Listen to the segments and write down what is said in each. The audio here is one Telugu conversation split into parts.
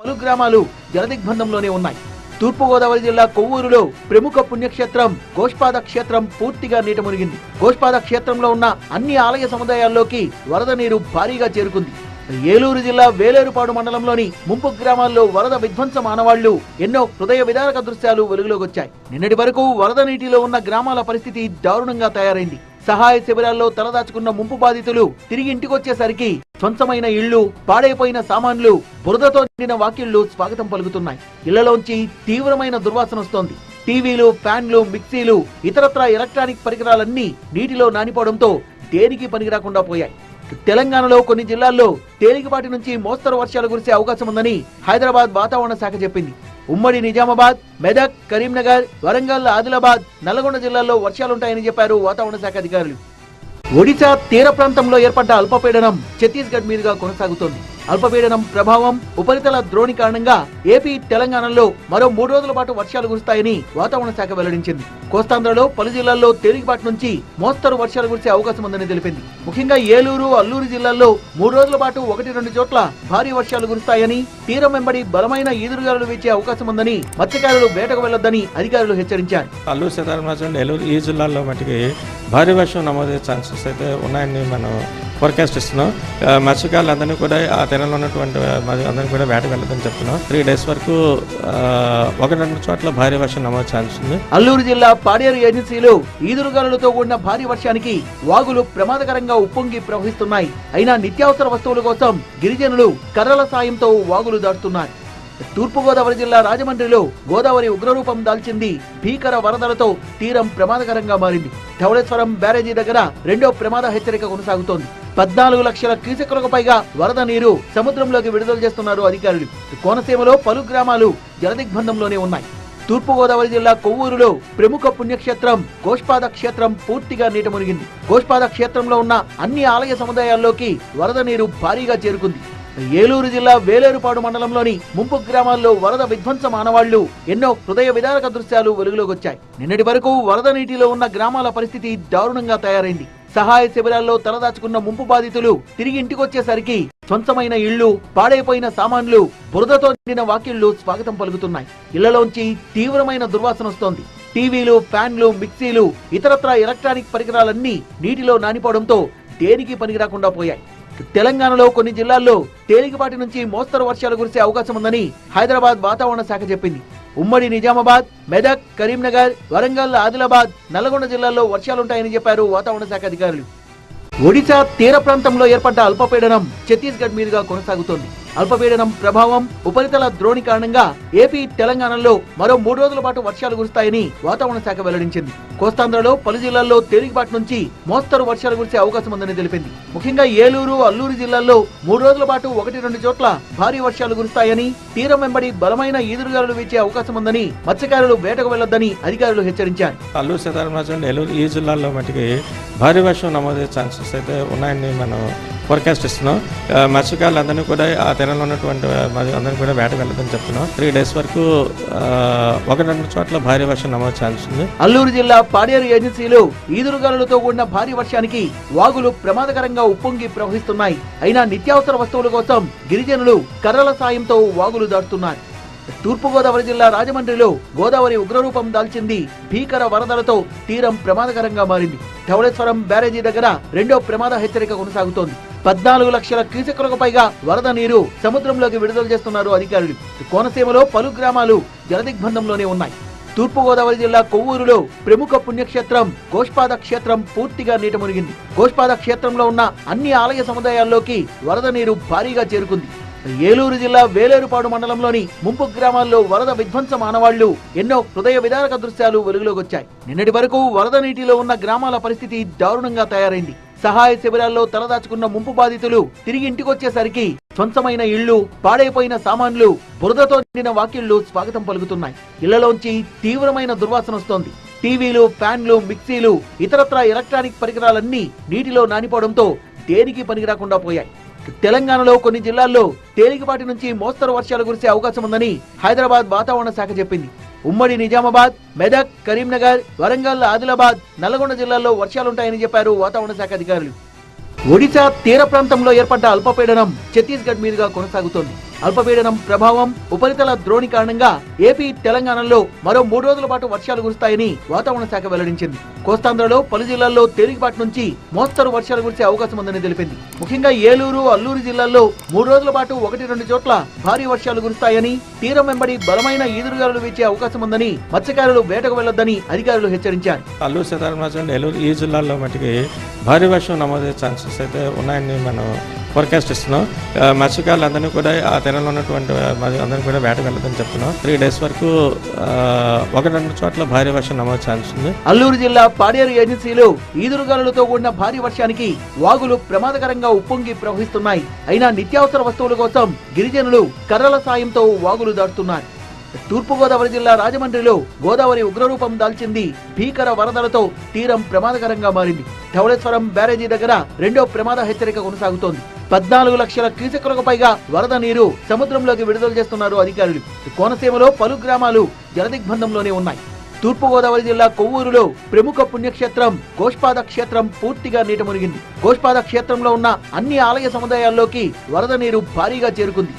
పలు గ్రామాలు జలదిగ్బంధంలోనే ఉన్నాయి. తూర్పుగోదావరి జిల్లా కొవ్వూరులో ప్రముఖ పుణ్యక్షేత్రం గోష్పాద క్షేత్రం పూర్తిగా నీట మునిగింది. గోష్పాద క్షేత్రంలో ఉన్న అన్ని ఆలయ సముదాయాల్లోకి వరద నీరు భారీగా చేరుకుంది. ఏలూరు జిల్లా వేలేరుపాడు మండలంలోని ముంపు గ్రామాల్లో వరద విధ్వంస మానవాళ్లు ఎన్నో హృదయ విదారక దృశ్యాలు వెలుగులోకి వచ్చాయి. నిన్నటి వరకు వరద నీటిలో ఉన్న గ్రామాల పరిస్థితి దారుణంగా తయారైంది. సహాయ శిబిరాల్లో తలదాచుకున్న ముంపు బాధితులు తిరిగి ఇంటికొచ్చేసరికి స్వంతమైన ఇళ్లు, పాడైపోయిన సామాన్లు, బురదతో నిండిన వాకిళ్లు స్వాగతం పలుకుతున్నాయి. ఇళ్లలోంచి తీవ్రమైన దుర్వాసన వస్తోంది. టీవీలు, ఫ్యాన్లు, మిక్సీలు, ఇతరత్రా ఎలక్ట్రానిక్ పరికరాలన్నీ నీటిలో నానిపోవడంతో దేనికి పనికిరాకుండా పోయాయి. తెలంగాణలో కొన్ని జిల్లాల్లో తేలికపాటి నుంచి మోస్తరు వర్షాలు కురిసే అవకాశం ఉందని హైదరాబాద్ వాతావరణ శాఖ చెప్పింది. ఉమ్మడి నిజామాబాద్, మెదక్, కరీంనగర్, వరంగల్, ఆదిలాబాద్, నల్గొండ జిల్లాల్లో వర్షాలుంటాయని చెప్పారు వాతావరణ శాఖ అధికారులు. ఒడిశా తీర ప్రాంతంలో ఏర్పడ్డ అల్పపీడనం ఛత్తీస్గఢ్ మీదుగా కొనసాగుతోంది. అల్పపీడనం ప్రభావం, ఉపరితల ద్రోణి కారణంగా ఏపీ, తెలంగాణలో మరో 3 రోజుల పాటు వర్షాలు కురుస్తాయని వాతావరణ శాఖ వెల్లడించింది. కోస్తాంధ్రలో పలు జిల్లాల్లో తేలికపాటి నుంచి మోస్తరు వర్షాలు కురిసే అవకాశం ఉందని తెలిపింది. ముఖ్యంగా ఏలూరు, అల్లూరు జిల్లాల్లో 3 రోజుల పాటు 1-2 చోట్ల భారీ వర్షాలు కురుస్తాయని, తీరం వెంబడి బలమైన ఈదురుగాలులు వీచే అవకాశం ఉందని, మత్స్యకారులు వేటకు వెళ్లొద్దని అధికారులు హెచ్చరించారు. అల్లూరు సీతారామరాజు, ఏలూరు ఈ జిల్లాల్లో మటుకి భారీ వర్షం నమోదయ్యే ఛాన్సెస్ అయితే ఉన్నాయని మనం ఫోర్కాస్ట్ ఇస్తున్నాం. మత్స్యకారులందరినీ కూడా ఆ తీరంలో ఉన్నటువంటి అందరినీ కూడా వేటకు వెళ్ళదని చెప్తున్నాం. 3 days వరకు 1-2 చోట్ల భారీ వర్షం నమోదు ఛాన్స్ ఉంది. అల్లూరు జిల్లా పాడేరు ఏజెన్సీలో ఈదురుగాలులతో కూడిన భారీ వర్షానికి వాగులు ప్రమాదకరంగా ఉప్పొంగి ప్రవహిస్తున్నాయి. అయినా నిత్యావసర వస్తువుల కోసం గిరిజనులు కర్రల సాయంతో వాగులు దాటుతున్నారు. తూర్పుగోదావరి జిల్లా రాజమండ్రిలో గోదావరి ఉగ్రరూపం దాల్చింది. భీకర వరదలతో తీరం ప్రమాదకరంగా మారింది. ధవళేశ్వరం బ్యారేజీ దగ్గర 2వ ప్రమాద హెచ్చరిక కొనసాగుతోంది. 14 లక్షల క్యూసెక్కులకు పైగా వరద నీరు సముద్రంలోకి విడుదల చేస్తున్నారు అధికారులు. కోనసీమలో పలు గ్రామాలు జలదిగ్బంధంలోనే ఉన్నాయి. తూర్పుగోదావరి జిల్లా కొవ్వూరులో ప్రముఖ పుణ్యక్షేత్రం గోష్పాద క్షేత్రం పూర్తిగా నీట మునిగింది. గోష్పాద క్షేత్రంలో ఉన్న అన్ని ఆలయ సముదాయాల్లోకి వరద నీరు భారీగా చేరుకుంది. ఏలూరు జిల్లా వేలేరుపాడు మండలంలోని ముంపు గ్రామాల్లో వరద విధ్వంస మానవాళ్లు ఎన్నో హృదయ విదారక దృశ్యాలు వెలుగులోకి వచ్చాయి. నిన్నటి వరకు వరద నీటిలో ఉన్న గ్రామాల పరిస్థితి దారుణంగా తయారైంది. సహాయ శిబిరాల్లో తలదాచుకున్న ముంపు బాధితులు తిరిగి ఇంటికొచ్చేసరికి స్వంతమైన ఇళ్లు, పాడైపోయిన సామాన్లు, బురదతో నిండిన వాకిళ్లు స్వాగతం పలుకుతున్నాయి. ఇళ్లలోంచి తీవ్రమైన దుర్వాసన వస్తోంది. టీవీలు, ఫ్యాన్లు, మిక్సీలు, ఇతరత్రా ఎలక్ట్రానిక్ పరికరాలన్నీ నీటిలో నానిపోవడంతో దేనికి పనికిరాకుండా పోయాయి. తెలంగాణలో కొన్ని జిల్లాల్లో తేలికపాటి నుంచి మోస్తరు వర్షాలు కురిసే అవకాశం ఉందని హైదరాబాద్ వాతావరణ శాఖ చెప్పింది. ఉమ్మడి నిజామాబాద్, మెదక్, కరీంనగర్, వరంగల్, ఆదిలాబాద్, నల్గొండ జిల్లాల్లో వర్షాలుంటాయని చెప్పారు వాతావరణ శాఖ అధికారులు. ఒడిశా తీర ప్రాంతంలో ఏర్పడ్డ అల్పపీడనం ఛత్తీస్గఢ్ మీదుగా కొనసాగుతోంది. అల్పపీడనం ప్రభావం, ఉపరితల ద్రోణి కారణంగా ఏపీ, తెలంగాణలో మరో 3 రోజుల పాటు వర్షాలు కురుస్తాయని వాతావరణ శాఖ వెల్లడించింది. కోస్తాంధ్రలో పలు జిల్లాల్లో తేలికపాటి నుంచి మోస్తరు వర్షాలు కురిసే అవకాశం ఉందని తెలిపింది. ముఖ్యంగా ఏలూరు, అల్లూరు జిల్లాల్లో 3 రోజుల పాటు 1-2 చోట్ల భారీ వర్షాలు కురుస్తాయని, తీరం వెంబడి బలమైన ఈదురుగాలులు వీచే అవకాశం ఉందని, మత్స్యకారులు వేటకు వెళ్లొద్దని అధికారులు హెచ్చరించారు. అల్లూరు సీతారామరాజు, ఏలూరు ఈ జిల్లాల్లో మటుకి భారీ వర్షం నమోదయ్యే ఛాన్సెస్ అయితే ఉన్నాయని మనం ఫోర్కాస్ట్ ఇస్తున్నాం. మత్స్యకారులందరినీ కూడా ఆ తీరంలో ఉన్నటువంటి అందరినీ కూడా వేటకు వెళ్ళదని చెప్తున్నాం. 3 days వరకు 1-2 చోట్ల భారీ వర్షం నమోదు ఛాన్స్ ఉంది. అల్లూరు జిల్లా పాడేరు ఏజెన్సీలో ఈదురుగాలులతో కూడిన భారీ వర్షానికి వాగులు ప్రమాదకరంగా ఉప్పొంగి ప్రవహిస్తున్నాయి. అయినా నిత్యావసర వస్తువుల కోసం గిరిజనులు కర్రల సాయంతో వాగులు దాటుతున్నారు. తూర్పుగోదావరి జిల్లా రాజమండ్రిలో గోదావరి ఉగ్రరూపం దాల్చింది. భీకర వరదలతో తీరం ప్రమాదకరంగా మారింది. ధవళేశ్వరం బ్యారేజీ దగ్గర 2వ ప్రమాద హెచ్చరిక కొనసాగుతోంది. 14 లక్షల క్యూసెక్కులకు పైగా వరద నీరు సముద్రంలోకి విడుదల చేస్తున్నారు అధికారులు. కోనసీమలో పలు గ్రామాలు జలదిగ్బంధంలోనే ఉన్నాయి. తూర్పుగోదావరి జిల్లా కొవ్వూరులో ప్రముఖ పుణ్యక్షేత్రం గోష్పాద క్షేత్రం పూర్తిగా నీట మునిగింది. గోష్పాద క్షేత్రంలో ఉన్న అన్ని ఆలయ సముదాయాల్లోకి వరద నీరు భారీగా చేరుకుంది. ఏలూరు జిల్లా వేలేరుపాడు మండలంలోని ముంపు గ్రామాల్లో వరద విధ్వంస మానవాళ్లు ఎన్నో హృదయ విదారక దృశ్యాలు వెలుగులోకి వచ్చాయి. నిన్నటి వరకు వరద నీటిలో ఉన్న గ్రామాల పరిస్థితి దారుణంగా తయారైంది. సహాయ శిబిరాల్లో తలదాచుకున్న ముంపు బాధితులు తిరిగి ఇంటికొచ్చేసరికి స్వంతమైన ఇళ్లు, పాడైపోయిన సామాన్లు, బురదతో నిండిన వాకిళ్లు స్వాగతం పలుకుతున్నాయి. ఇళ్లలోంచి తీవ్రమైన దుర్వాసన వస్తోంది. టీవీలు, ఫ్యాన్లు, మిక్సీలు, ఇతరత్రా ఎలక్ట్రానిక్ పరికరాలన్నీ నీటిలో నానిపోవడంతో దేనికి పనికిరాకుండా పోయాయి. తెలంగాణలో కొన్ని జిల్లాల్లో తేలికపాటి నుంచి మోస్తరు వర్షాలు కురిసే అవకాశం ఉందని హైదరాబాద్ వాతావరణ శాఖ చెప్పింది. ఉమ్మడి నిజామాబాద్, మెదక్, కరీంనగర్, వరంగల్, ఆదిలాబాద్, నల్గొండ జిల్లాల్లో వర్షాలుంటాయని చెప్పారు వాతావరణ శాఖ అధికారులు. ఒడిశా తీర ప్రాంతంలో ఏర్పడ్డ అల్పపీడనం ఛత్తీస్గఢ్ మీదుగా కొనసాగుతోంది. అల్పపీడనం ప్రభావం, ఉపరితల ద్రోణి కారణంగా ఏపీ, తెలంగాణలో మరో 3 రోజుల పాటు వర్షాలు కురుస్తాయని వాతావరణ శాఖ వెల్లడించింది. కోస్తాంధ్రలో పలు జిల్లాల్లో తేలికపాటి నుంచి మోస్తరు వర్షాలు కురిసే అవకాశం ఉందని తెలిపింది. ముఖ్యంగా ఏలూరు, అల్లూరు జిల్లాల్లో 3 రోజుల పాటు 1-2 చోట్ల భారీ వర్షాలు కురుస్తాయని, తీరం వెంబడి బలమైన ఈదురుగాలులు వీచే అవకాశం ఉందని, మత్స్యకారులు వేటకు వెళ్లొద్దని అధికారులు హెచ్చరించారు. అల్లూరు సీతారామరాజు, ఏలూరు ఈ జిల్లాల్లో మటుకి భారీ వర్షం నమోదయ్యే ఛాన్సెస్ అయితే ఉన్నాయని మనం ఫోర్కాస్ట్ ఇస్తున్నాం. మత్స్యకారులందరినీ కూడా ఆ తీరంలో ఉన్నటువంటి అందరినీ కూడా వేటకు వెళ్ళదని చెప్తున్నాం. 3 days వరకు 1-2 చోట్ల భారీ వర్షం నమోదు ఛాన్స్ ఉంది. అల్లూరు జిల్లా పాడేరు ఏజెన్సీలో ఈదురుగాలులతో కూడిన భారీ వర్షానికి వాగులు ప్రమాదకరంగా ఉప్పొంగి ప్రవహిస్తున్నాయి. అయినా నిత్యావసర వస్తువుల కోసం గిరిజనులు కర్రల సాయంతో వాగులు దాటుతున్నారు. తూర్పుగోదావరి జిల్లా రాజమండ్రిలో గోదావరి ఉగ్రరూపం దాల్చింది. భీకర వరదలతో తీరం ప్రమాదకరంగా మారింది. ధవళేశ్వరం బ్యారేజీ దగ్గర 2వ ప్రమాద హెచ్చరిక కొనసాగుతోంది. 14 లక్షల క్యూసెక్కులకు పైగా వరద నీరు సముద్రంలోకి విడుదల చేస్తున్నారు అధికారులు. కోనసీమలో పలు గ్రామాలు జలదిగ్బంధంలోనే ఉన్నాయి. తూర్పుగోదావరి జిల్లా కొవ్వూరులో ప్రముఖ పుణ్యక్షేత్రం గోష్పాద క్షేత్రం పూర్తిగా నీట మునిగింది. గోష్పాద క్షేత్రంలో ఉన్న అన్ని ఆలయ సముదాయాల్లోకి వరద నీరు భారీగా చేరుకుంది.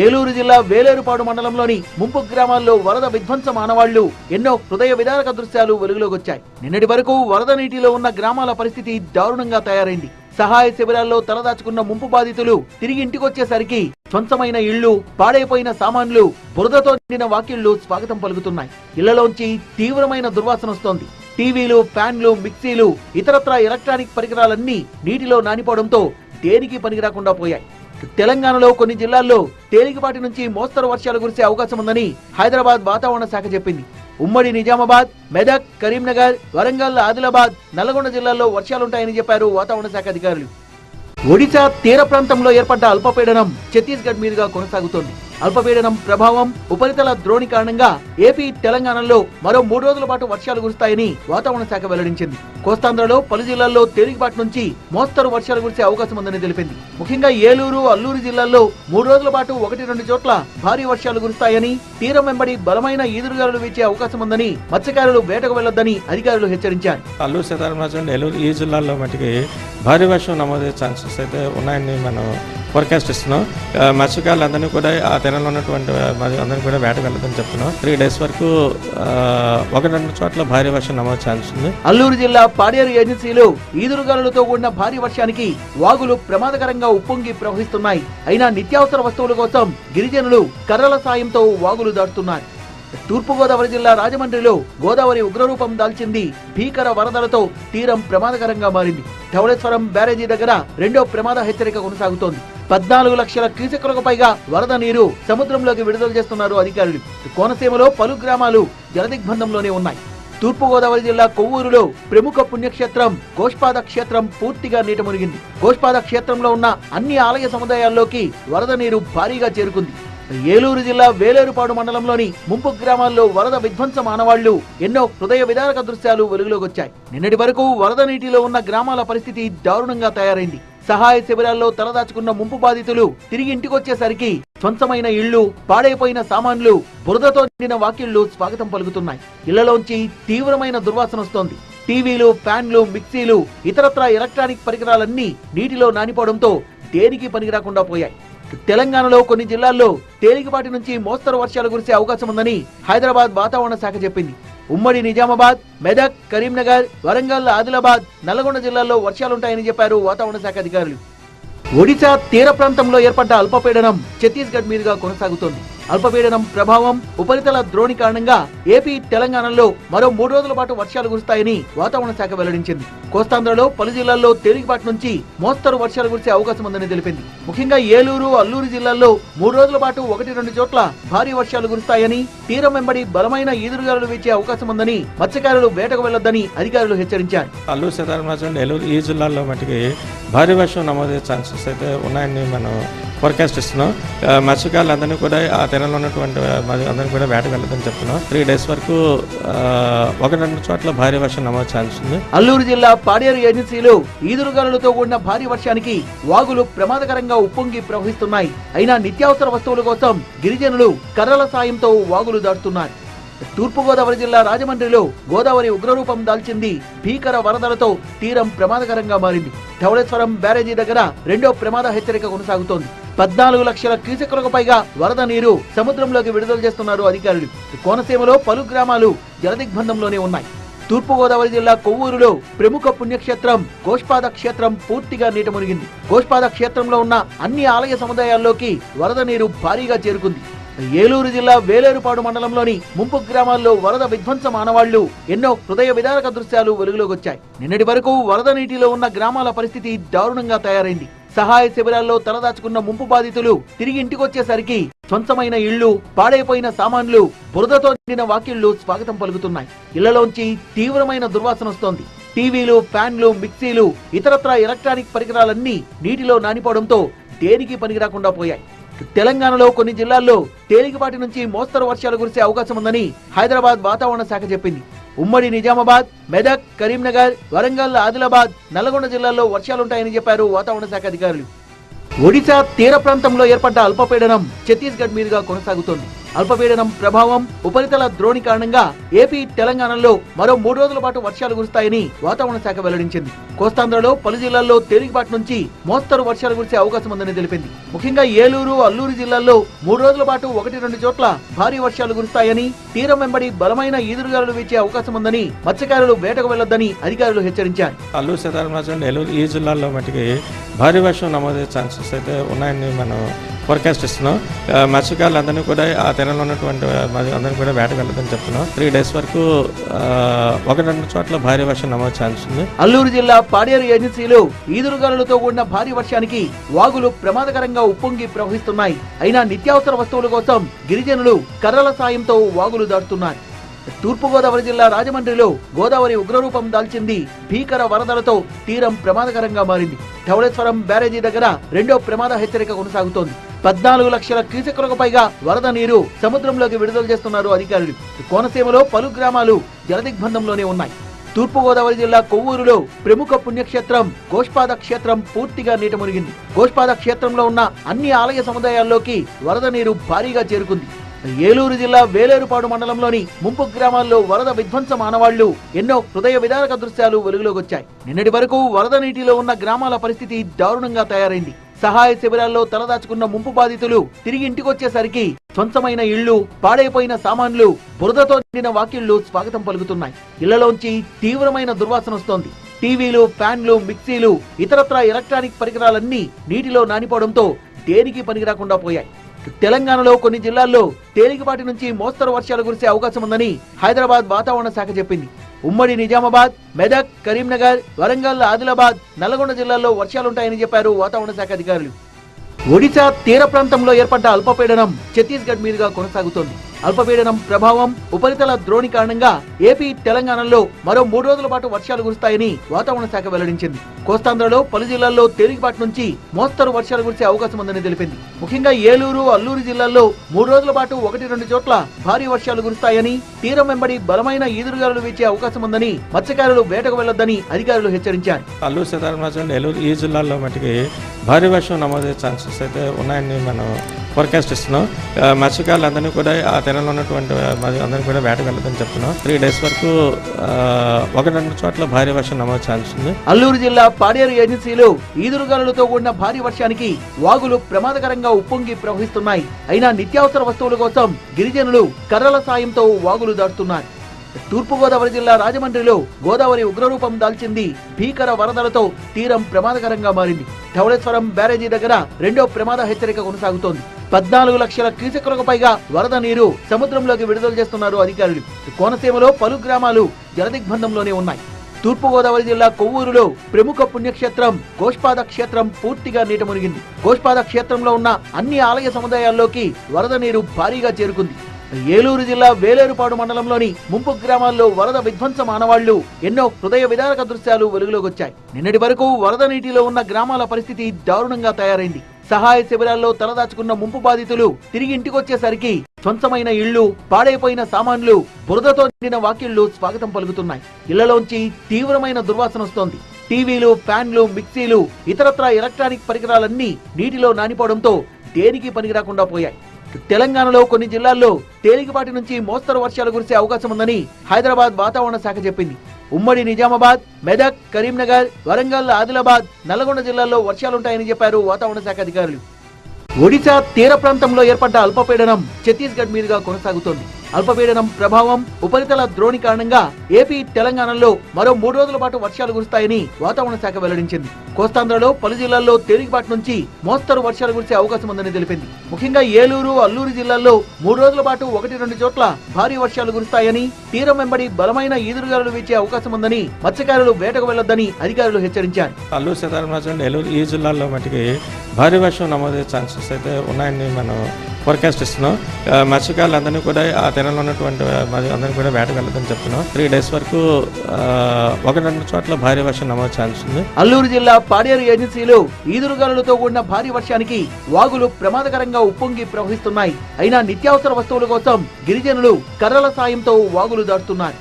ఏలూరు జిల్లా వేలేరుపాడు మండలంలోని ముంపు గ్రామాల్లో వరద విధ్వంసం ఆనవాళ్లు ఎన్నో హృదయ విదారక దృశ్యాలు వెలుగులోకి వచ్చాయి. నిన్నటి వరకు వరద నీటిలో ఉన్న గ్రామాల పరిస్థితి దారుణంగా తయారైంది. సహాయ శిబిరాల్లో తలదాచుకున్న ముంపు బాధితులు తిరిగి ఇంటికొచ్చేసరికి స్వంతమైన ఇళ్లు, పాడైపోయిన సామాన్లు, బురదతో నిండిన వాకిళ్లు స్వాగతం పలుకుతున్నాయి. ఇళ్లలోంచి తీవ్రమైన దుర్వాసన వస్తోంది. టీవీలు, ఫ్యాన్లు, మిక్సీలు, ఇతరత్రా ఎలక్ట్రానిక్ పరికరాలన్నీ నీటిలో నానిపోవడంతో దేనికి పనికిరాకుండా పోయాయి. తెలంగాణలో కొన్ని జిల్లాల్లో తేలికపాటి నుంచి మోస్తరు వర్షాలు కురిసే అవకాశం ఉందని హైదరాబాద్ వాతావరణ శాఖ చెప్పింది. ఉమ్మడి నిజామాబాద్, మెదక్, కరీంనగర్, వరంగల్, ఆదిలాబాద్, నల్గొండ జిల్లాల్లో వర్షాలుంటాయని చెప్పారు వాతావరణ శాఖ అధికారులు. ఒడిశా తీర ప్రాంతంలో ఏర్పడ్డ అల్పపీడనం ఛత్తీస్గఢ్ మీదుగా కొనసాగుతోంది. అల్పపీడనం ప్రభావం, ఉపరితల ద్రోణి కారణంగా ఏపీ, తెలంగాణలో మరో 3 రోజుల పాటు వర్షాలు కురుస్తాయని వాతావరణ శాఖ వెల్లడించింది. కోస్తాంధ్రలో పలు జిల్లాల్లో తేలికపాటి నుంచి మోస్తరు వర్షాలు కురిసే అవకాశం ఉందని తెలిపింది. ముఖ్యంగా ఏలూరు, అల్లూరు జిల్లాల్లో 3 రోజుల పాటు 1-2 చోట్ల భారీ వర్షాలు కురుస్తాయని, తీరం వెంబడి బలమైన ఈదురుగాలులు వీచే అవకాశం ఉందని, మత్స్యకారులు వేటకు వెళ్లొద్దని అధికారులు హెచ్చరించారు. అల్లూరు సీతారామరాజు, ఏలూరు ఈ జిల్లాల్లో మటుకి భారీ వర్షం నమోదయ్యే ఛాన్సెస్ అయితే ఉన్నాయని మనం ఫోర్కాస్ట్ ఇస్తున్నాం. మత్స్యకారులందరినీ కూడా ఆ తీరంలో ఉన్నటువంటి అందరినీ కూడా వేటకు వెళ్ళదని చెప్తున్నాం. 3 days వరకు 1-2 చోట్ల భారీ వర్షం నమోదు ఛాన్స్ ఉంది. అల్లూరు జిల్లా పాడేరు ఏజెన్సీలో ఈదురుగాలులతో కూడిన భారీ వర్షానికి వాగులు ప్రమాదకరంగా ఉప్పొంగి ప్రవహిస్తున్నాయి. అయినా నిత్యావసర వస్తువుల కోసం గిరిజనులు కర్రల సాయంతో వాగులు దాటుతున్నారు. తూర్పుగోదావరి జిల్లా రాజమండ్రిలో గోదావరి ఉగ్రరూపం దాల్చింది. భీకర వరదలతో తీరం ప్రమాదకరంగా మారింది. ధవళేశ్వరం బ్యారేజీ దగ్గర 2వ ప్రమాద హెచ్చరిక కొనసాగుతోంది. 14 లక్షల క్యూసెక్కులకు పైగా వరద నీరు సముద్రంలోకి విడుదల చేస్తున్నారు అధికారులు. కోనసీమలో పలు గ్రామాలు జలదిగ్బంధంలోనే ఉన్నాయి. తూర్పుగోదావరి జిల్లా కొవ్వూరులో ప్రముఖ పుణ్యక్షేత్రం గోష్పాద క్షేత్రం పూర్తిగా నీట మునిగింది. గోష్పాద క్షేత్రంలో ఉన్న అన్ని ఆలయ సముదాయాల్లోకి వరద నీరు భారీగా చేరుకుంది. ఏలూరు జిల్లా వేలేరుపాడు మండలంలోని ముంపు గ్రామాల్లో వరద విధ్వంసం ఆనవాళ్లు ఎన్నో హృదయ విదారక దృశ్యాలు వెలుగులోకి వచ్చాయి. నిన్నటి వరకు వరద నీటిలో ఉన్న గ్రామాల పరిస్థితి దారుణంగా తయారైంది. సహాయ శిబిరాల్లో తలదాచుకున్న ముంపు బాధితులు తిరిగి ఇంటికొచ్చేసరికి స్వంతమైన ఇళ్లు, పాడైపోయిన సామాన్లు, బురదతో నిండిన వాకిళ్లు స్వాగతం పలుకుతున్నాయి. ఇళ్లలోంచి తీవ్రమైన దుర్వాసన వస్తోంది. టీవీలు, ఫ్యాన్లు, మిక్సీలు, ఇతరత్రా ఎలక్ట్రానిక్ పరికరాలన్నీ నీటిలో నానిపోవడంతో దేనికి పనికిరాకుండా పోయాయి. తెలంగాణలో కొన్ని జిల్లాల్లో తేలికపాటి నుంచి మోస్తరు వర్షాలు కురిసే అవకాశం ఉందని హైదరాబాద్ వాతావరణ శాఖ చెప్పింది. ఉమ్మడి నిజామాబాద్, మెదక్, కరీంనగర్, వరంగల్, ఆదిలాబాద్, నల్గొండ జిల్లాల్లో వర్షాలుంటాయని చెప్పారు వాతావరణ శాఖ అధికారులు. ఒడిశా తీర ప్రాంతంలో ఏర్పడ్డ అల్పపీడనం ఛత్తీస్గఢ్ మీదుగా కొనసాగుతోంది. అల్పపీడనం ప్రభావం, ఉపరితల ద్రోణి కారణంగా ఏపీ, తెలంగాణలో మరో 3 రోజుల పాటు వర్షాలు కురుస్తాయని వాతావరణ శాఖ వెల్లడించింది. కోస్తాంధ్రలో పలు జిల్లాల్లో తేలికపాటి నుంచి మోస్తరు వర్షాలు కురిసే అవకాశం ఉందని తెలిపింది. ముఖ్యంగా ఏలూరు, అల్లూరు జిల్లాల్లో 3 రోజుల పాటు 1-2 చోట్ల భారీ వర్షాలు కురుస్తాయని, తీరం వెంబడి బలమైన ఈదురుగాలులు వీచే అవకాశం ఉందని, మత్స్యకారులు వేటకు వెళ్లొద్దని అధికారులు హెచ్చరించారు. అల్లూరు సీతారామరాజు, ఏలూరు ఈ జిల్లాల్లో మటుకి భారీ వర్షం నమోదయ్యే ఛాన్సెస్ అయితే ఉన్నాయని మనం ఫోర్కాస్ట్ ఇస్తున్నాం. మత్స్యకారులందరినీ కూడా ఆ తీరంలో ఉన్నటువంటి అందరినీ కూడా వేటకు వెళ్ళదని చెప్తున్నాం. 3 days వరకు 1-2 చోట్ల భారీ వర్షం నమోదు ఛాన్స్ ఉంది. అల్లూరు జిల్లా పాడేరు ఏజెన్సీలో ఈదురుగాలులతో కూడిన భారీ వర్షానికి వాగులు ప్రమాదకరంగా ఉప్పొంగి ప్రవహిస్తున్నాయి. అయినా నిత్యావసర వస్తువుల కోసం గిరిజనులు కర్రల సాయంతో వాగులు దాటుతున్నారు. తూర్పుగోదావరి జిల్లా రాజమండ్రిలో గోదావరి ఉగ్రరూపం దాల్చింది. భీకర వరదలతో తీరం ప్రమాదకరంగా మారింది. ధవళేశ్వరం బ్యారేజీ దగ్గర 2వ ప్రమాద హెచ్చరిక కొనసాగుతోంది. 14 లక్షల క్యూసెక్కులకు పైగా వరద నీరు సముద్రంలోకి విడుదల చేస్తున్నారు అధికారులు. కోనసీమలో పలు గ్రామాలు జలదిగ్బంధంలోనే ఉన్నాయి. తూర్పుగోదావరి జిల్లా కొవ్వూరులో ప్రముఖ పుణ్యక్షేత్రం గోష్పాద క్షేత్రం పూర్తిగా నీట మునిగింది. గోష్పాద క్షేత్రంలో ఉన్న అన్ని ఆలయ సముదాయాల్లోకి వరద నీరు భారీగా చేరుకుంది. ఏలూరు జిల్లా వేలేరుపాడు మండలంలోని ముంపు గ్రామాల్లో వరద విధ్వంస మానవాళ్లు ఎన్నో హృదయ విదారక దృశ్యాలు వెలుగులోకి వచ్చాయి. నిన్నటి వరకు వరద నీటిలో ఉన్న గ్రామాల పరిస్థితి దారుణంగా తయారైంది. సహాయ శిబిరాల్లో తలదాచుకున్న ముంపు బాధితులు తిరిగి ఇంటికొచ్చేసరికి స్వంతమైన ఇళ్లు, పాడైపోయిన సామాన్లు, బురదతో నిండిన వాకిళ్లు స్వాగతం పలుకుతున్నాయి. ఇళ్లలోంచి తీవ్రమైన దుర్వాసన వస్తోంది. టీవీలు, ఫ్యాన్లు, మిక్సీలు, ఇతరత్రా ఎలక్ట్రానిక్ పరికరాలన్నీ నీటిలో నానిపోవడంతో దేనికి పనికిరాకుండా పోయాయి. తెలంగాణలో కొన్ని జిల్లాల్లో తేలికపాటి నుంచి మోస్తరు వర్షాలు కురిసే అవకాశం ఉందని హైదరాబాద్ వాతావరణ శాఖ చెప్పింది. ఉమ్మడి నిజామాబాద్, మెదక్, కరీంనగర్, వరంగల్, ఆదిలాబాద్, నల్గొండ జిల్లాల్లో వర్షాలుంటాయని చెప్పారు వాతావరణ శాఖ అధికారులు. ఒడిశా తీర ప్రాంతంలో ఏర్పడ్డ అల్పపీడనం ఛత్తీస్గఢ్ మీదుగా కొనసాగుతోంది. అల్పపీడనం ప్రభావం, ఉపరితల ద్రోణి కారణంగా ఏపీ, తెలంగాణలో మరో 3 రోజుల పాటు వర్షాలు కురుస్తాయని వాతావరణ శాఖ వెల్లడించింది. కోస్తాంధ్రలో పలు జిల్లాల్లో తేలికపాటి నుంచి మోస్తరు వర్షాలు కురిసే అవకాశం ఉందని తెలిపింది. ముఖ్యంగా ఏలూరు, అల్లూరు జిల్లాల్లో 3 రోజుల పాటు 1-2 చోట్ల భారీ వర్షాలు కురుస్తాయని, తీరం వెంబడి బలమైన ఈదురుగాలులు వీచే అవకాశం ఉందని, మత్స్యకారులు వేటకు వెళ్లొద్దని అధికారులు హెచ్చరించారు. అల్లూరు సీతారామరాజు, ఏలూరు ఈ జిల్లాల్లో మటుకి భారీ వర్షం నమోదయ్యే ఛాన్సెస్ అయితే ఉన్నాయని మనం ఫోర్కాస్ట్ ఇస్తున్నాం. మత్స్యకారులు అందరినీ కూడా ఆ తీరంలో ఉన్నటువంటి అందరినీ కూడా వేటకు వెళ్ళదని చెప్తున్నాం. 3 days వరకు 1-2 చోట్ల భారీ వర్షం నమోదు ఛాన్స్ ఉంది. అల్లూరు జిల్లా పాడేరు ఏజెన్సీలో ఈదురుగాలులతో కూడిన భారీ వర్షానికి వాగులు ప్రమాదకరంగా ఉప్పొంగి ప్రవహిస్తున్నాయి. అయినా నిత్యావసర వస్తువుల కోసం గిరిజనులు కర్రల సాయంతో వాగులు దాటుతున్నారు. తూర్పుగోదావరి జిల్లా రాజమండ్రిలో గోదావరి ఉగ్రరూపం దాల్చింది. భీకర వరదలతో తీరం ప్రమాదకరంగా మారింది. ధవళేశ్వరం బ్యారేజీ దగ్గర 2వ ప్రమాద హెచ్చరిక కొనసాగుతోంది. 14 లక్షల క్యూసెక్కులకు పైగా వరద నీరు సముద్రంలోకి విడుదల చేస్తున్నారు అధికారులు. కోనసీమలో పలు గ్రామాలు జలదిగ్బంధంలోనే ఉన్నాయి. తూర్పుగోదావరి జిల్లా కొవ్వూరులో ప్రముఖ పుణ్యక్షేత్రం గోష్పాద క్షేత్రం పూర్తిగా నీట మునిగింది. గోష్పాద క్షేత్రంలో ఉన్న అన్ని ఆలయ సముదాయాల్లోకి వరద నీరు భారీగా చేరుకుంది. ఏలూరు జిల్లా వేలేరుపాడు మండలంలోని ముంపు గ్రామాల్లో వరద విధ్వంస మానవాళ్లు ఎన్నో హృదయ విదారక దృశ్యాలు వెలుగులోకి వచ్చాయి. నిన్నటి వరకు వరద నీటిలో ఉన్న గ్రామాల పరిస్థితి దారుణంగా తయారైంది. సహాయ శిబిరాల్లో తలదాచుకున్న ముంపు బాధితులు తిరిగి ఇంటికొచ్చేసరికి స్వంతమైన ఇళ్లు, పాడైపోయిన సామాన్లు, బురదతో నిండిన వాకిళ్లు స్వాగతం పలుకుతున్నాయి. ఇళ్లలోంచి తీవ్రమైన దుర్వాసన వస్తోంది. టీవీలు, ఫ్యాన్లు, మిక్సీలు, ఇతరత్రా ఎలక్ట్రానిక్ పరికరాలన్నీ నీటిలో నానిపోవడంతో దేనికి పనికిరాకుండా పోయాయి. తెలంగాణలో కొన్ని జిల్లాల్లో తేలికపాటి నుంచి మోస్తరు వర్షాలు కురిసే అవకాశం ఉందని హైదరాబాద్ వాతావరణ శాఖ చెప్పింది. ఉమ్మడి నిజామాబాద్, మెదక్, కరీంనగర్, వరంగల్, ఆదిలాబాద్, నల్గొండ జిల్లాల్లో వర్షాలుంటాయని చెప్పారు వాతావరణ శాఖ అధికారులు. ఒడిశా తీర ప్రాంతంలో ఏర్పడ్డ అల్పపీడనం ఛత్తీస్గఢ్ మీదుగా కొనసాగుతోంది. అల్పపీడనం ప్రభావం, ఉపరితల ద్రోణి కారణంగా ఏపీ, తెలంగాణలో మరో 3 రోజుల పాటు వర్షాలు కురుస్తాయని వాతావరణ శాఖ వెల్లడించింది. కోస్తాంధ్రలో పలు జిల్లాల్లో తేలికపాటి నుంచి మోస్తరు వర్షాలు కురిసే అవకాశం ఉందని తెలిపింది. ముఖ్యంగా ఏలూరు, అల్లూరు జిల్లాల్లో 3 రోజుల పాటు 1-2 చోట్ల భారీ వర్షాలు కురుస్తాయని, తీరం వెంబడి బలమైన ఈదురుగాలులు వీచే అవకాశం ఉందని, మత్స్యకారులు వేటకు వెళ్లొద్దని అధికారులు హెచ్చరించారు. అల్లూరు సీతారామరాజు, ఏలూరు ఈ జిల్లాల్లో మటుకి భారీ వర్షం నమోదయ్యే ఛాన్సెస్ అయితే ఉన్నాయని మనం ఫోర్కాస్ట్ ఇస్తున్నాం. మత్స్యకారులు అందరినీ కూడా ఆ తీరంలో ఉన్నటువంటి అందరినీ కూడా వేటకు వెళ్ళదని చెప్తున్నాం. 3 days వరకు 1-2 చోట్ల భారీ వర్షం నమోదు ఛాన్స్ ఉంది. అల్లూరు జిల్లా పాడేరు ఏజెన్సీలో ఈదురుగాలులతో కూడిన భారీ వర్షానికి వాగులు ప్రమాదకరంగా ఉప్పొంగి ప్రవహిస్తున్నాయి. అయినా నిత్యావసర వస్తువుల కోసం గిరిజనులు కర్రల సాయంతో వాగులు దాటుతున్నారు. తూర్పుగోదావరి జిల్లా రాజమండ్రిలో గోదావరి ఉగ్రరూపం దాల్చింది. భీకర వరదలతో తీరం ప్రమాదకరంగా మారింది. ధవళేశ్వరం బ్యారేజీ దగ్గర 2వ ప్రమాద హెచ్చరిక కొనసాగుతోంది. 14 లక్షల క్యూసెక్కులకు పైగా వరద నీరు సముద్రంలోకి విడుదల చేస్తున్నారు అధికారులు. కోనసీమలో పలు గ్రామాలు జలదిగ్బంధంలోనే ఉన్నాయి. తూర్పుగోదావరి జిల్లా కొవ్వూరులో ప్రముఖ పుణ్యక్షేత్రం గోష్పాద క్షేత్రం పూర్తిగా నీట మునిగింది. గోష్పాద క్షేత్రంలో ఉన్న అన్ని ఆలయ సముదాయాల్లోకి వరద నీరు భారీగా చేరుకుంది. ఏలూరు జిల్లా వేలేరుపాడు మండలంలోని ముంపు గ్రామాల్లో వరద విధ్వంస మానవాళ్లు ఎన్నో హృదయ విదారక దృశ్యాలు వెలుగులోకి వచ్చాయి. నిన్నటి వరకు వరద నీటిలో ఉన్న గ్రామాల పరిస్థితి దారుణంగా తయారైంది. సహాయ శిబిరాల్లో తలదాచుకున్న ముంపు బాధితులు తిరిగి ఇంటికొచ్చేసరికి స్వంతమైన ఇళ్లు, పాడైపోయిన సామాన్లు, బురదతో నిండిన వాకిళ్లు స్వాగతం పలుకుతున్నాయి. ఇళ్లలోంచి తీవ్రమైన దుర్వాసన వస్తోంది. టీవీలు, ఫ్యాన్లు, మిక్సీలు, ఇతరత్రా ఎలక్ట్రానిక్ పరికరాలన్నీ నీటిలో నానిపోవడంతో దేనికి పనికిరాకుండా పోయాయి. తెలంగాణలో కొన్ని జిల్లాల్లో తేలికపాటి నుంచి మోస్తరు వర్షాలు కురిసే అవకాశం ఉందని హైదరాబాద్ వాతావరణ శాఖ చెప్పింది. ఉమ్మడి నిజామాబాద్, మెదక్, కరీంనగర్, వరంగల్, ఆదిలాబాద్, నల్గొండ జిల్లాల్లో వర్షాలుంటాయని చెప్పారు వాతావరణ శాఖ అధికారులు. ఒడిశా తీర ప్రాంతంలో ఏర్పడ్డ అల్పపీడనం ఛత్తీస్గఢ్ మీదుగా కొనసాగుతోంది. అల్పపీడనం ప్రభావం, ఉపరితల ద్రోణి కారణంగా ఏపీ, తెలంగాణలో మరో 3 రోజుల పాటు వర్షాలు కురుస్తాయని వాతావరణ శాఖ వెల్లడించింది. కోస్తాంధ్రలో పలు జిల్లాల్లో తేలికపాటి నుంచి మోస్తరు వర్షాలు కురిసే అవకాశం ఉందని తెలిపింది. ముఖ్యంగా ఏలూరు, అల్లూరు జిల్లాల్లో 3 రోజుల పాటు 1-2 చోట్ల భారీ వర్షాలు కురుస్తాయని, తీరం వెంబడి బలమైన ఈదురుగాలులు వీచే అవకాశం ఉందని, మత్స్యకారులు వేటకు వెళ్లొద్దని అధికారులు హెచ్చరించారు. అల్లూరు సీతారామరాజు, ఏలూరు ఈ జిల్లాల్లో మటుకి భారీ వర్షం నమోదయ్యే ఛాన్సెస్ అయితే ఉన్నాయని మనం ఫోర్కాస్ట్ ఇస్తున్నాం. మత్స్యకారులందరినీ కూడా ఆ తీరంలో ఉన్నటువంటి అందరినీ కూడా వేటకు వెళ్ళదని చెప్తున్నాం. 3 days వరకు 1-2 చోట్ల భారీ వర్షం నమోదు ఛాన్స్ ఉంది. అల్లూరు జిల్లా పాడేరు ఏజెన్సీలో ఈదురుగాలులతో కూడిన భారీ వర్షానికి వాగులు ప్రమాదకరంగా ఉప్పొంగి ప్రవహిస్తున్నాయి. అయినా నిత్యావసర వస్తువుల కోసం గిరిజనులు కర్రల సాయంతో వాగులు దాటుతున్నారు.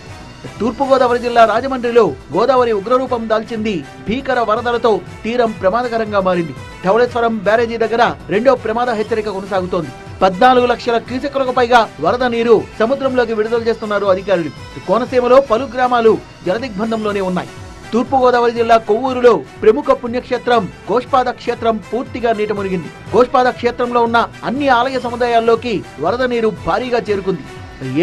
తూర్పుగోదావరి జిల్లా రాజమండ్రిలో గోదావరి ఉగ్రరూపం దాల్చింది. భీకర వరదలతో తీరం ప్రమాదకరంగా మారింది. ధవళేశ్వరం బ్యారేజీ దగ్గర 2వ ప్రమాద హెచ్చరిక కొనసాగుతోంది. 14 లక్షల క్యూసెక్కులకు పైగా వరద నీరు సముద్రంలోకి విడుదల చేస్తున్నారు అధికారులు. కోనసీమలో పలు గ్రామాలు జలదిగ్బంధంలోనే ఉన్నాయి. తూర్పుగోదావరి జిల్లా కొవ్వూరులో ప్రముఖ పుణ్యక్షేత్రం గోష్పాద క్షేత్రం పూర్తిగా నీట మునిగింది. గోష్పాద క్షేత్రంలో ఉన్న అన్ని ఆలయ సముదాయాల్లోకి వరద నీరు భారీగా చేరుకుంది.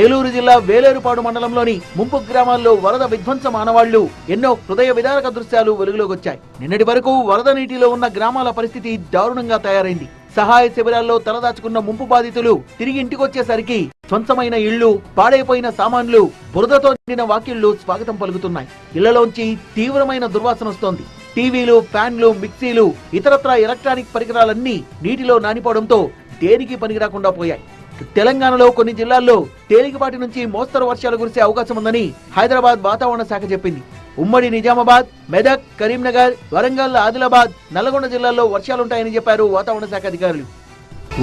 ఏలూరు జిల్లా వేలేరుపాడు మండలంలోని ముంపు గ్రామాల్లో వరద విధ్వంసం ఆనవాళ్లు ఎన్నో హృదయ విదారక దృశ్యాలు వెలుగులోకి వచ్చాయి. నిన్నటి వరకు వరద నీటిలో ఉన్న గ్రామాల పరిస్థితి దారుణంగా తయారైంది. సహాయ శిబిరాల్లో తలదాచుకున్న ముంపు బాధితులు తిరిగి ఇంటికొచ్చేసరికి స్వంతమైన ఇళ్లు, పాడైపోయిన సామాన్లు, బురదతో నిండిన వాకిళ్లు స్వాగతం పలుకుతున్నాయి. ఇళ్లలోంచి తీవ్రమైన దుర్వాసన వస్తోంది. టీవీలు, ఫ్యాన్లు, మిక్సీలు, ఇతరత్రా ఎలక్ట్రానిక్ పరికరాలన్నీ నీటిలో నానిపోవడంతో దేనికి పనికిరాకుండా పోయాయి. తెలంగాణలో కొన్ని జిల్లాల్లో తేలికపాటి నుంచి మోస్తరు వర్షాలు కురిసే అవకాశం ఉందని హైదరాబాద్ వాతావరణ శాఖ చెప్పింది. ఉమ్మడి నిజామాబాద్, మెదక్, కరీంనగర్, వరంగల్, ఆదిలాబాద్, నల్గొండ జిల్లాల్లో వర్షాలుంటాయని చెప్పారు వాతావరణ శాఖ అధికారులు.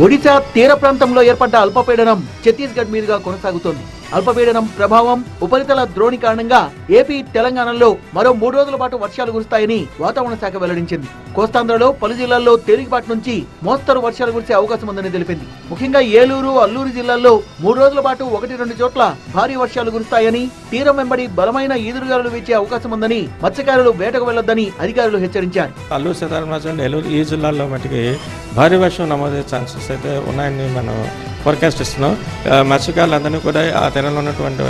ఒడిశా తీర ప్రాంతంలో ఏర్పడ్డ అల్పపీడనం ఛత్తీస్గఢ్ మీదుగా కొనసాగుతోంది. అల్పపీడనం ప్రభావం, ఉపరితల ద్రోణి కారణంగా ఏపీ, తెలంగాణలో మరో 3 రోజుల పాటు వర్షాలు కురుస్తాయని వాతావరణ శాఖ వెల్లడించింది. కోస్తాంధ్రలో పలు జిల్లాల్లో తేలికపాటి నుంచి మోస్తరు వర్షాలు కురిసే అవకాశం ఉందని తెలిపింది. ముఖ్యంగా ఏలూరు, అల్లూరు జిల్లాల్లో 3 రోజుల పాటు 1-2 చోట్ల భారీ వర్షాలు కురుస్తాయని, తీరం వెంబడి బలమైన ఈదురుగాలులు వీచే అవకాశం ఉందని, మత్స్యకారులు వేటకు వెళ్లొద్దని అధికారులు హెచ్చరించారు. అల్లూరు సీతారామరాజు, ఏలూరు ఈ జిల్లాల్లో మటుకి భారీ వర్షం నమోదయ్యే ఛాన్సెస్ అయితే ఉన్నాయని మనం ఫోర్కాస్ట్ ఇస్తున్నాం. మత్స్యకారులందరినీ కూడా ఆ తీరంలో ఉన్నటువంటి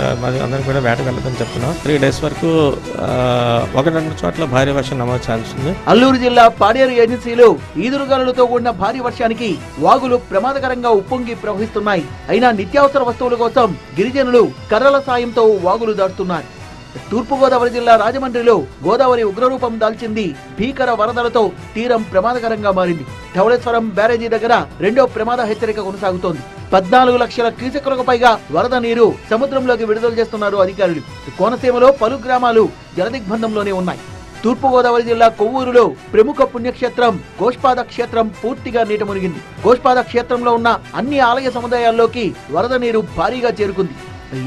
అందరినీ కూడా వేటకు వెళ్ళదని చెప్తున్నాం. 3 days వరకు 1-2 చోట్ల భారీ వర్షం నమోదు ఛాన్స్ ఉంది. అల్లూరు జిల్లా పాడేరు ఏజెన్సీలో ఈదురుగాలులతో కూడిన భారీ వర్షానికి వాగులు ప్రమాదకరంగా ఉప్పొంగి ప్రవహిస్తున్నాయి. అయినా నిత్యావసర వస్తువుల కోసం గిరిజనులు కర్రల సాయంతో వాగులు దాటుతున్నారు. తూర్పుగోదావరి జిల్లా రాజమండ్రిలో గోదావరి ఉగ్రరూపం దాల్చింది. భీకర వరదలతో తీరం ప్రమాదకరంగా మారింది. ధవళేశ్వరం బ్యారేజీ దగ్గర 2వ ప్రమాద హెచ్చరిక కొనసాగుతోంది. 14 లక్షల క్యూసెక్కులకు పైగా వరద నీరు సముద్రంలోకి విడుదల చేస్తున్నారు అధికారులు. కోనసీమలో పలు గ్రామాలు జలదిగ్బంధంలోనే ఉన్నాయి. తూర్పుగోదావరి జిల్లా కొవ్వూరులో ప్రముఖ పుణ్యక్షేత్రం గోష్పాద క్షేత్రం పూర్తిగా నీట మునిగింది. గోష్పాద క్షేత్రంలో ఉన్న అన్ని ఆలయ సముదాయాల్లోకి వరద నీరు భారీగా చేరుకుంది.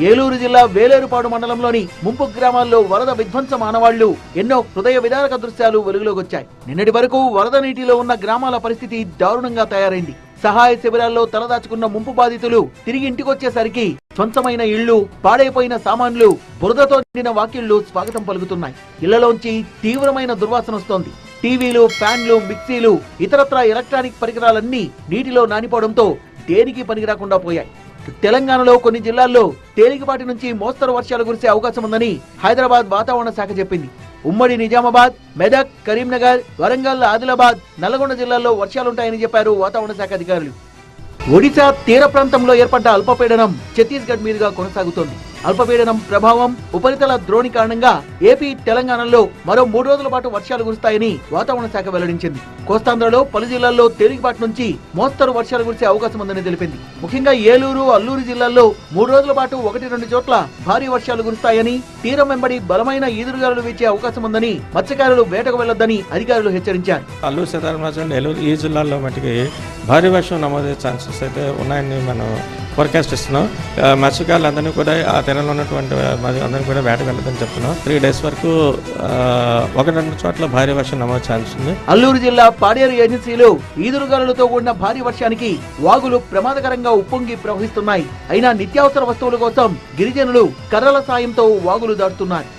ఏలూరు జిల్లా వేలేరుపాడు మండలంలోని ముంపు గ్రామాల్లో వరద విధ్వంసం ఆనవాళ్లు ఎన్నో హృదయ విదారక దృశ్యాలు వెలుగులోకి వచ్చాయి. నిన్నటి వరకు వరద నీటిలో ఉన్న గ్రామాల పరిస్థితి దారుణంగా తయారైంది. సహాయ శిబిరాల్లో తలదాచుకున్న ముంపు బాధితులు తిరిగి ఇంటికొచ్చేసరికి స్వంతమైన ఇళ్లు, పాడైపోయిన సామాన్లు, బురదతో నిండిన వాకిళ్లు స్వాగతం పలుకుతున్నాయి. ఇళ్లలోంచి తీవ్రమైన దుర్వాసన వస్తోంది. టీవీలు, ఫ్యాన్లు, మిక్సీలు, ఇతరత్రా ఎలక్ట్రానిక్ పరికరాలన్నీ నీటిలో నానిపోవడంతో దేనికి పనికిరాకుండా పోయాయి. తెలంగాణలో కొన్ని జిల్లాల్లో తేలికపాటి నుంచి మోస్తరు వర్షాలు కురిసే అవకాశం ఉందని హైదరాబాద్ వాతావరణ శాఖ చెప్పింది. ఉమ్మడి నిజామాబాద్, మెదక్, కరీంనగర్, వరంగల్, ఆదిలాబాద్, నల్గొండ జిల్లాల్లో వర్షాలుంటాయని చెప్పారు వాతావరణ శాఖ అధికారులు. ఒడిశా తీర ప్రాంతంలో ఏర్పడ్డ అల్పపీడనం ఛత్తీస్గఢ్ మీదుగా కొనసాగుతోంది. అల్పపీడనం ప్రభావం, ఉపరితల ద్రోణి కారణంగా ఏపీ, తెలంగాణలో మరో 3 రోజుల పాటు వర్షాలు కురుస్తాయని వాతావరణ శాఖ వెల్లడించింది. కోస్తాంధ్రలో పలు జిల్లాల్లో తేలికపాటి నుంచి మోస్తరు వర్షాలు కురిసే అవకాశం ఉందని తెలిపింది. ముఖ్యంగా ఏలూరు, అల్లూరు జిల్లాల్లో 3 రోజుల పాటు 1-2 చోట్ల భారీ వర్షాలు కురుస్తాయని, తీరం వెంబడి బలమైన ఈదురుగాలులు వీచే అవకాశం ఉందని, మత్స్యకారులు వేటకు వెళ్లొద్దని అధికారులు హెచ్చరించారు. అల్లూరు సీతారామరాజు, ఏలూరు ఈ జిల్లాల్లో మటుకి భారీ వర్షం నమోదయ్యే ఛాన్సెస్ అయితే ఉన్నాయని మనం ఫోర్కాస్ట్ ఇస్తున్నాం. మత్స్యకారులందరినీ కూడా ఆ తీరంలో ఉన్నటువంటి అందరినీ కూడా వేటకు వెళ్ళదని చెప్తున్నాం. 3 days వరకు 1-2 చోట్ల భారీ వర్షం నమోదు ఛాన్స్ ఉంది. అల్లూరు జిల్లా పాడేరు ఏజెన్సీలో ఈదురుగాలులతో కూడిన భారీ వర్షానికి వాగులు ప్రమాదకరంగా ఉప్పొంగి ప్రవహిస్తున్నాయి. అయినా నిత్యావసర వస్తువుల కోసం గిరిజనులు కర్రల సాయంతో వాగులు దాటుతున్నారు.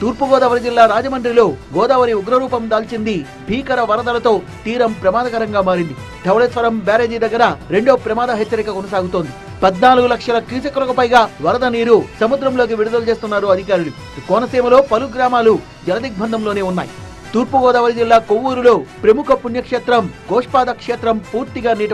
తూర్పుగోదావరి జిల్లా రాజమండ్రిలో గోదావరి ఉగ్రరూపం దాల్చింది. భీకర వరదలతో తీరం ప్రమాదకరంగా మారింది. ధవళేశ్వరం బ్యారేజీ దగ్గర రెండో ప్రమాద హెచ్చరిక కొనసాగుతోంది. 14 లక్షల క్యూసెక్కులకు పైగా వరద నీరు సముద్రంలోకి విడుదల చేస్తున్నారు అధికారులు. కోనసీమలో పలు గ్రామాలు జలదిగ్బంధంలోనే ఉన్నాయి. తూర్పుగోదావరి జిల్లా కొవ్వూరులో ప్రముఖ పుణ్యక్షేత్రం గోష్పాద క్షేత్రం పూర్తిగా నీట